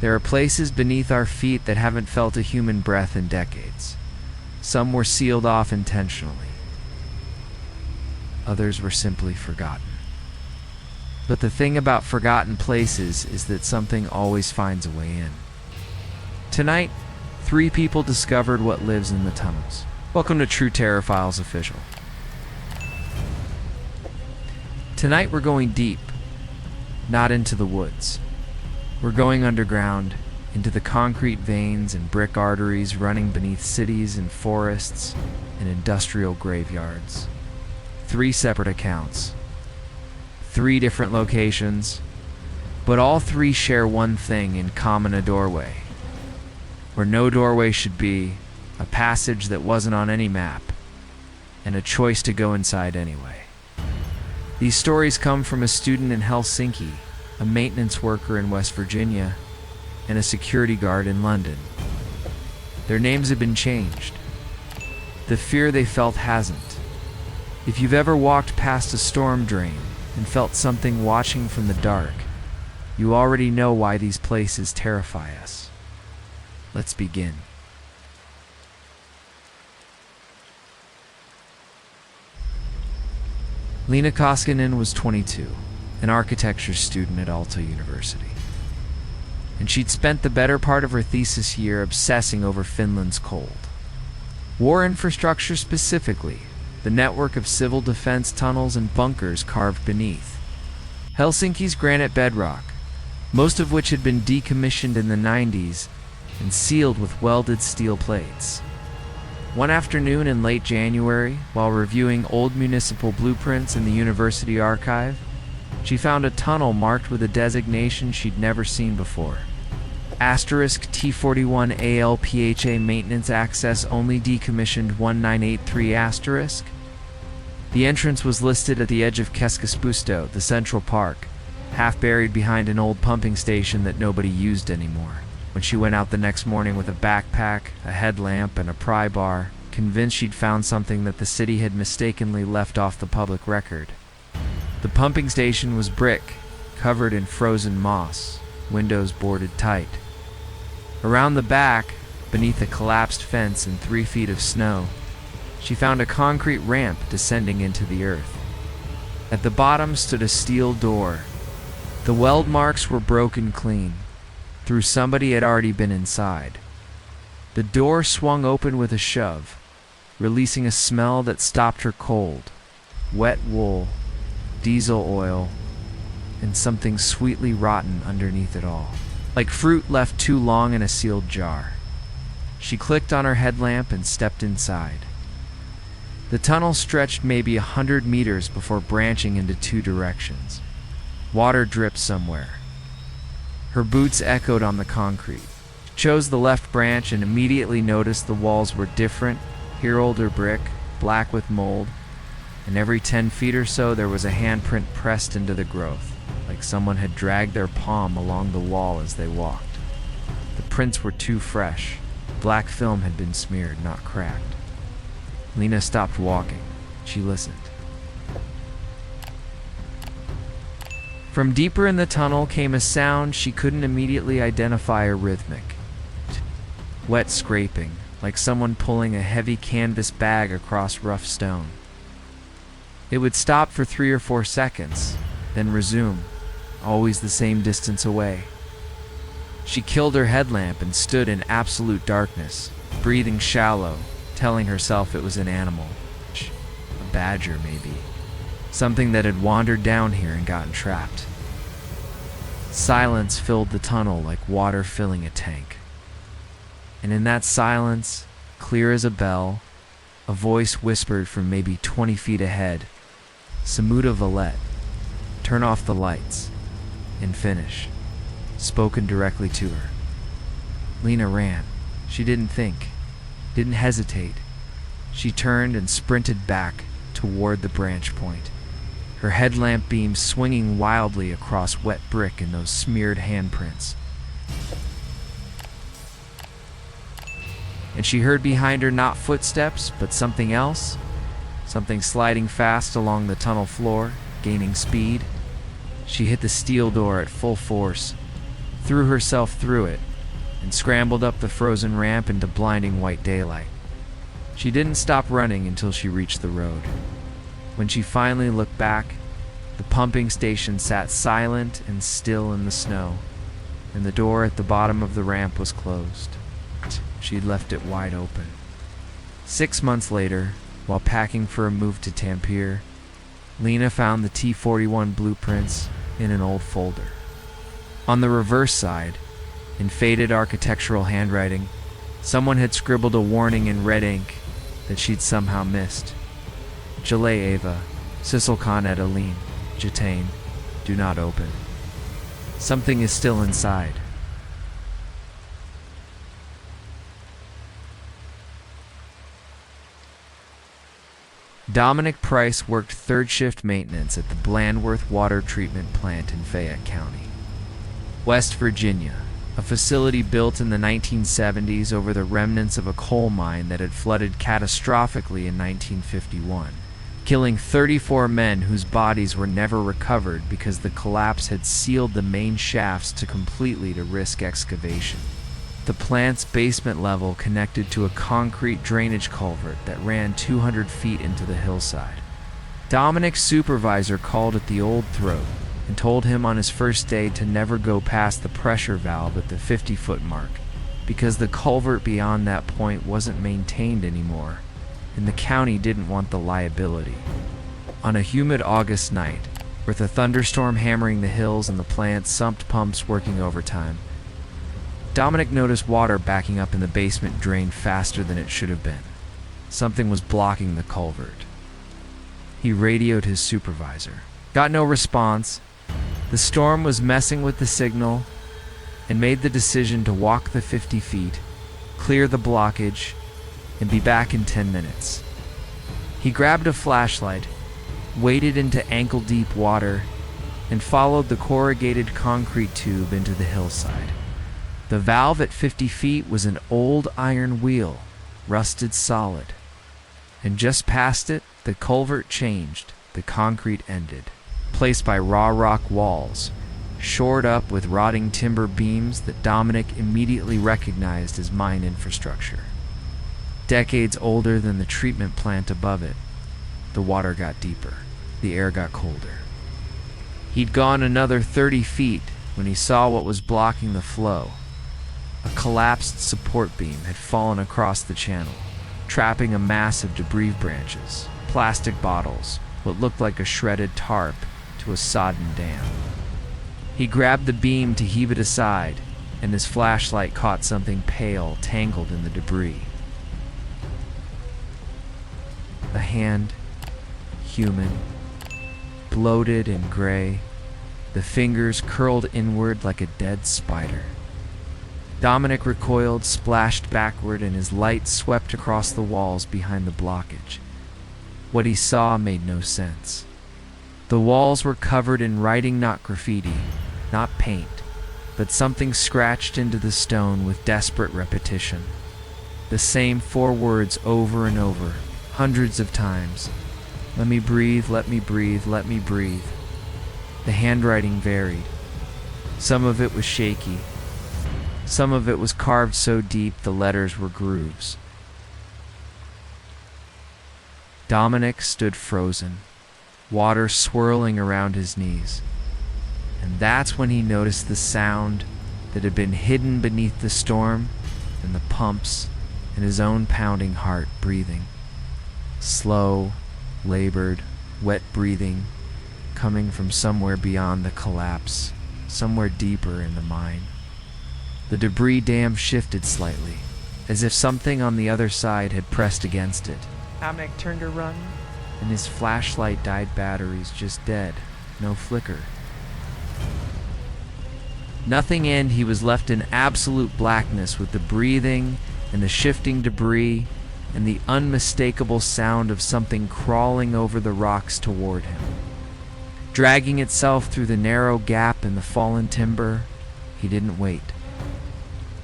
There are places beneath our feet that haven't felt a human breath in decades. Some were sealed off intentionally. Others were simply forgotten. But the thing about forgotten places is that something always finds a way in. Tonight, 3 people discovered what lives in the tunnels. Welcome to True Terror Files Official. Tonight we're going deep, not into the woods. We're going underground, into the concrete veins and brick arteries running beneath cities and forests and industrial graveyards. 3 separate accounts. 3 different locations, but all 3 share one thing in common: a doorway. Where no doorway should be, a passage that wasn't on any map, and a choice to go inside anyway. These stories come from a student in Helsinki, a maintenance worker in West Virginia, and a security guard in London. Their names have been changed. The fear they felt hasn't. If you've ever walked past a storm drain and felt something watching from the dark, you already know why these places terrify us. Let's begin. Leena Koskinen was 22, an architecture student at Aalto University. And she'd spent the better part of her thesis year obsessing over Finland's cold. War infrastructure specifically, the network of civil defense tunnels and bunkers carved beneath. Helsinki's granite bedrock, most of which had been decommissioned in the 90s and sealed with welded steel plates. One afternoon in late January, while reviewing old municipal blueprints in the university archive, she found a tunnel marked with a designation she'd never seen before. Asterisk T41 ALPHA Maintenance Access Only Decommissioned 1983 asterisk. The entrance was listed at the edge of Keskispuisto, the Central Park, half buried behind an old pumping station that nobody used anymore. When she went out the next morning with a backpack, a headlamp, and a pry bar, convinced she'd found something that the city had mistakenly left off the public record. The pumping station was brick, covered in frozen moss, windows boarded tight. Around the back, beneath a collapsed fence and 3 feet of snow, she found a concrete ramp descending into the earth. At the bottom stood a steel door. The weld marks were broken clean. Through somebody had already been inside. The door swung open with a shove, releasing a smell that stopped her cold: wet wool, diesel oil, and something sweetly rotten underneath it all, like fruit left too long in a sealed jar. She clicked on her headlamp and stepped inside. The tunnel stretched maybe 100 meters before branching into 2 directions. Water dripped somewhere. Her boots echoed on the concrete. She chose the left branch and immediately noticed the walls were different, here older brick, black with mold, and every 10 feet or so there was a handprint pressed into the growth, like someone had dragged their palm along the wall as they walked. The prints were too fresh. Black film had been smeared, not cracked. Leena stopped walking. She listened. From deeper in the tunnel came a sound she couldn't immediately identify or rhythmic. Wet scraping, like someone pulling a heavy canvas bag across rough stone. It would stop for 3 or 4 seconds, then resume, always the same distance away. She killed her headlamp and stood in absolute darkness, breathing shallow, telling herself it was an animal. A badger, maybe. Something that had wandered down here and gotten trapped. Silence filled the tunnel like water filling a tank. And in that silence, clear as a bell, a voice whispered from maybe 20 feet ahead, "Samuda Valette, turn off the lights and finish," spoken directly to her. Leena ran. She didn't think, didn't hesitate. She turned and sprinted back toward the branch point, her headlamp beam swinging wildly across wet brick in those smeared handprints. And she heard behind her not footsteps, but something else, something sliding fast along the tunnel floor, gaining speed. She hit the steel door at full force, threw herself through it, and scrambled up the frozen ramp into blinding white daylight. She didn't stop running until she reached the road. When she finally looked back, the pumping station sat silent and still in the snow, and the door at the bottom of the ramp was closed. She'd left it wide open. 6 months later, while packing for a move to Tampere, Lena found the T-41 blueprints in an old folder. On the reverse side, in faded architectural handwriting, someone had scribbled a warning in red ink that she'd somehow missed. Jalay Ava, Sisilkan et Aline, Jatane, do not open. Something is still inside. Dominic Price worked third-shift maintenance at the Blandworth Water Treatment Plant in Fayette County, West Virginia, a facility built in the 1970s over the remnants of a coal mine that had flooded catastrophically in 1951, killing 34 men whose bodies were never recovered because the collapse had sealed the main shafts too completely to risk excavation. The plant's basement level connected to a concrete drainage culvert that ran 200 feet into the hillside. Dominic's supervisor called at the Old Throat and told him on his first day to never go past the pressure valve at the 50-foot mark because the culvert beyond that point wasn't maintained anymore, and the county didn't want the liability. On a humid August night, with a thunderstorm hammering the hills and the plant's sumped pumps working overtime, Dominic noticed water backing up in the basement drain faster than it should have been. Something was blocking the culvert. He radioed his supervisor. Got no response. The storm was messing with the signal and made the decision to walk the 50 feet, clear the blockage, and be back in 10 minutes. He grabbed a flashlight, waded into ankle-deep water, and followed the corrugated concrete tube into the hillside. The valve at 50 feet was an old iron wheel, rusted solid. And just past it, the culvert changed, the concrete ended, placed by raw rock walls, shored up with rotting timber beams that Dominic immediately recognized as mine infrastructure. Decades older than the treatment plant above it, the water got deeper, the air got colder. He'd gone another 30 feet when he saw what was blocking the flow. A collapsed support beam had fallen across the channel, trapping a mass of debris branches, plastic bottles, what looked like a shredded tarp, to a sodden dam. He grabbed the beam to heave it aside, and his flashlight caught something pale tangled in the debris. A hand, human, bloated and gray, the fingers curled inward like a dead spider. Dominic recoiled, splashed backward, and his light swept across the walls behind the blockage. What he saw made no sense. The walls were covered in writing, not graffiti, not paint, but something scratched into the stone with desperate repetition. The same 4 words over and over, hundreds of times. Let me breathe, let me breathe, let me breathe. The handwriting varied. Some of it was shaky. Some of it was carved so deep the letters were grooves. Dominic stood frozen, water swirling around his knees. And that's when he noticed the sound that had been hidden beneath the storm and the pumps and his own pounding heart breathing. Slow, labored, wet breathing, coming from somewhere beyond the collapse, somewhere deeper in the mine. The debris dam shifted slightly, as if something on the other side had pressed against it. Dominic turned to run, and his flashlight died batteries just dead, no flicker. Nothing and he was left in absolute blackness with the breathing and the shifting debris and the unmistakable sound of something crawling over the rocks toward him. Dragging itself through the narrow gap in the fallen timber, he didn't wait.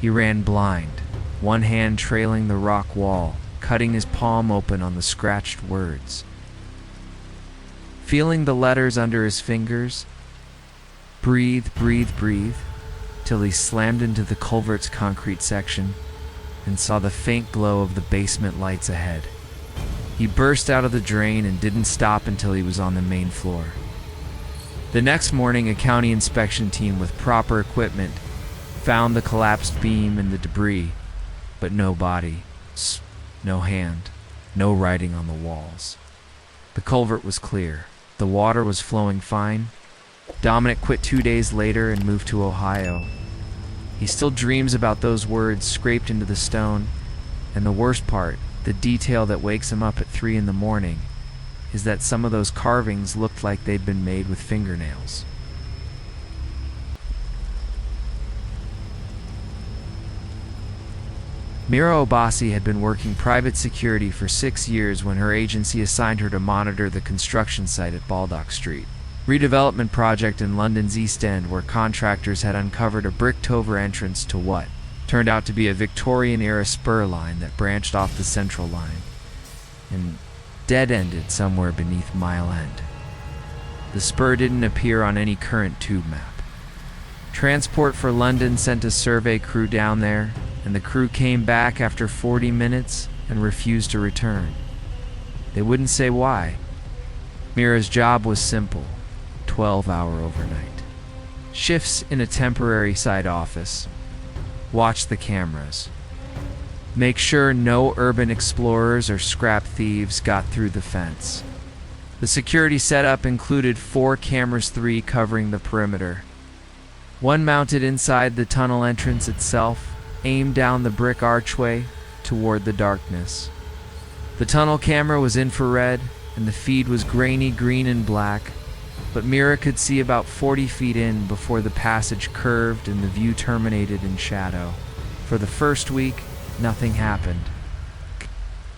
He ran blind, one hand trailing the rock wall, cutting his palm open on the scratched words. Feeling the letters under his fingers, breathe, breathe, breathe, till he slammed into the culvert's concrete section and saw the faint glow of the basement lights ahead. He burst out of the drain and didn't stop until he was on the main floor. The next morning, a county inspection team with proper equipment found the collapsed beam and the debris, but no body, no hand, no writing on the walls. The culvert was clear. The water was flowing fine. Dominic quit 2 days later and moved to Ohio. He still dreams about those words scraped into the stone, and the worst part, the detail that wakes him up at 3 in the morning, is that some of those carvings looked like they'd been made with fingernails. Mira Obasi had been working private security for 6 years when her agency assigned her to monitor the construction site at Baldock Street, redevelopment project in London's East End, where contractors had uncovered a bricked-over entrance to what turned out to be a Victorian-era spur line that branched off the central line and dead-ended somewhere beneath Mile End. The spur didn't appear on any current tube map. Transport for London sent a survey crew down there, and the crew came back after 40 minutes and refused to return. They wouldn't say why. Mira's job was simple: 12-hour overnight. Shifts in a temporary site office. Watch the cameras. Make sure no urban explorers or scrap thieves got through the fence. The security setup included 4 cameras, 3 covering the perimeter. One mounted inside the tunnel entrance itself, aimed down the brick archway toward the darkness. The tunnel camera was infrared, and the feed was grainy green and black, but Mira could see about 40 feet in before the passage curved and the view terminated in shadow. For the first week, nothing happened.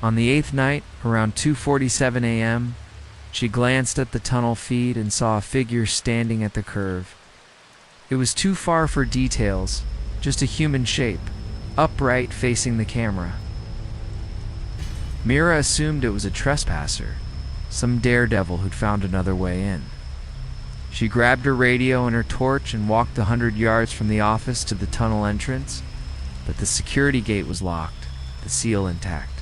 On the 8th night, around 2:47 a.m., she glanced at the tunnel feed and saw a figure standing at the curve. It was too far for details, just a human shape, upright facing the camera. Mira assumed it was a trespasser, some daredevil who'd found another way in. She grabbed her radio and her torch and walked 100 yards from the office to the tunnel entrance, but the security gate was locked, the seal intact.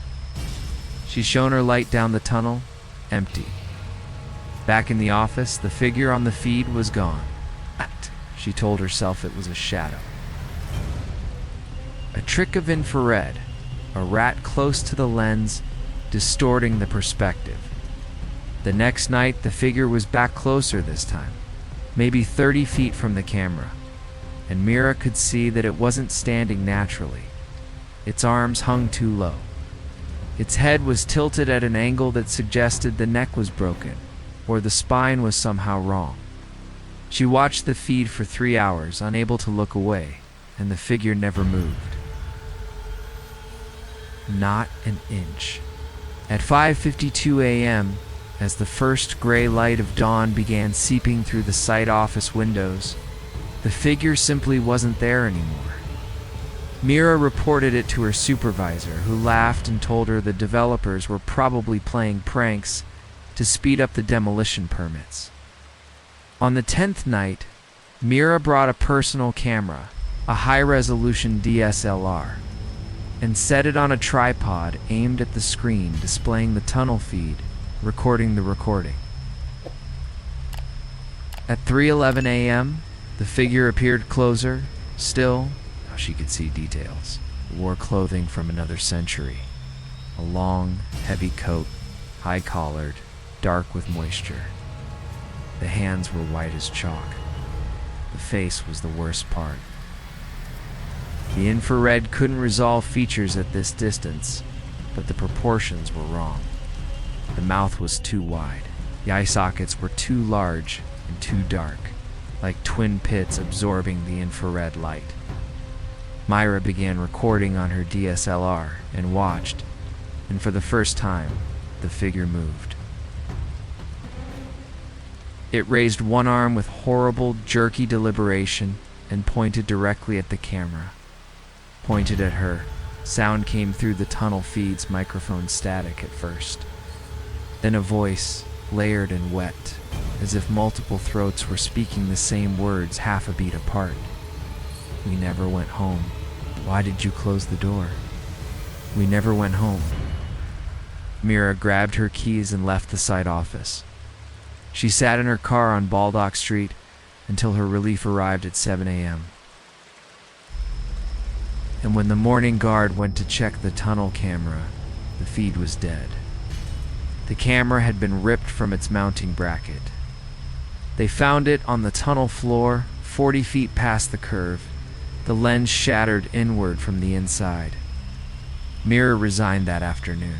She shone her light down the tunnel, empty. Back in the office, the figure on the feed was gone. She told herself it was a shadow. A trick of infrared, a rat close to the lens, distorting the perspective. The next night, the figure was back closer this time, maybe 30 feet from the camera, and Mira could see that it wasn't standing naturally. Its arms hung too low. Its head was tilted at an angle that suggested the neck was broken, or the spine was somehow wrong. She watched the feed for 3 hours, unable to look away, and the figure never moved. Not an inch. At 5:52 a.m., as the first gray light of dawn began seeping through the site office windows, the figure simply wasn't there anymore. Mira reported it to her supervisor, who laughed and told her the developers were probably playing pranks to speed up the demolition permits. On the 10th night, Mira brought a personal camera, a high-resolution DSLR, and set it on a tripod aimed at the screen displaying the tunnel feed, recording the recording. At 3:11 a.m., the figure appeared closer, still. Now she could see details. It wore clothing from another century. A long, heavy coat, high-collared, dark with moisture. The hands were white as chalk. The face was the worst part. The infrared couldn't resolve features at this distance, but the proportions were wrong. The mouth was too wide. The eye sockets were too large and too dark, like twin pits absorbing the infrared light. Myra began recording on her DSLR and watched, and for the first time, the figure moved. It raised one arm with horrible, jerky deliberation and pointed directly at the camera. Pointed at her. Sound came through the tunnel feed's microphone static at first. Then a voice, layered and wet, as if multiple throats were speaking the same words half a beat apart. We never went home. Why did you close the door? We never went home. Mira grabbed her keys and left the site office. She sat in her car on Baldock Street until her relief arrived at 7 a.m. And when the morning guard went to check the tunnel camera, the feed was dead. The camera had been ripped from its mounting bracket. They found it on the tunnel floor, 40 feet past the curve, the lens shattered inward from the inside. Mira resigned that afternoon.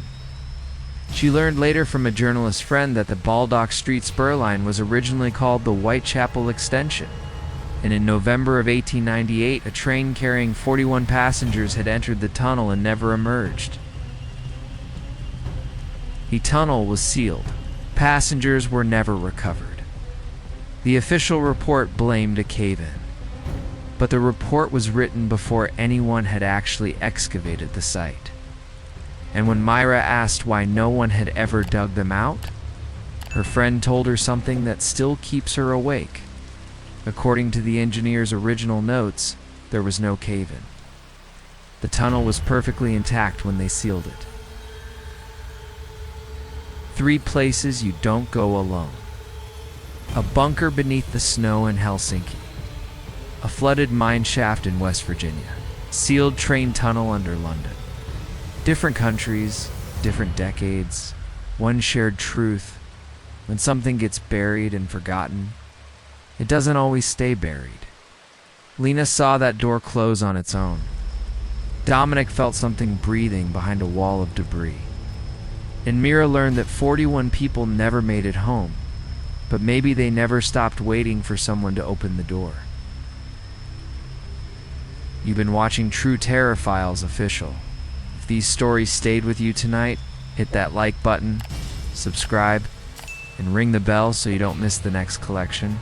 She learned later from a journalist friend that the Baldock Street spur line was originally called the Whitechapel Extension, and in November of 1898, a train carrying 41 passengers had entered the tunnel and never emerged. The tunnel was sealed. Passengers were never recovered. The official report blamed a cave-in, but the report was written before anyone had actually excavated the site. And when Myra asked why no one had ever dug them out, her friend told her something that still keeps her awake. According to the engineer's original notes, there was no cave-in. The tunnel was perfectly intact when they sealed it. 3 places you don't go alone. A bunker beneath the snow in Helsinki. A flooded mine shaft in West Virginia. Sealed train tunnel under London. Different countries, different decades, one shared truth. When something gets buried and forgotten, it doesn't always stay buried. Lena saw that door close on its own. Dominic felt something breathing behind a wall of debris. And Mira learned that 41 people never made it home, but maybe they never stopped waiting for someone to open the door. You've been watching True Terror Files Official. If these stories stayed with you tonight, hit that like button, subscribe, and ring the bell so you don't miss the next collection.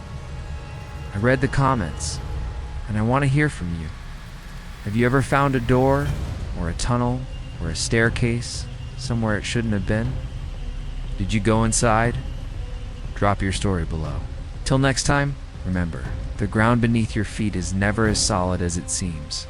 I read the comments, and I want to hear from you. Have you ever found a door, or a tunnel, or a staircase somewhere it shouldn't have been? Did you go inside? Drop your story below. Till next time, remember, the ground beneath your feet is never as solid as it seems.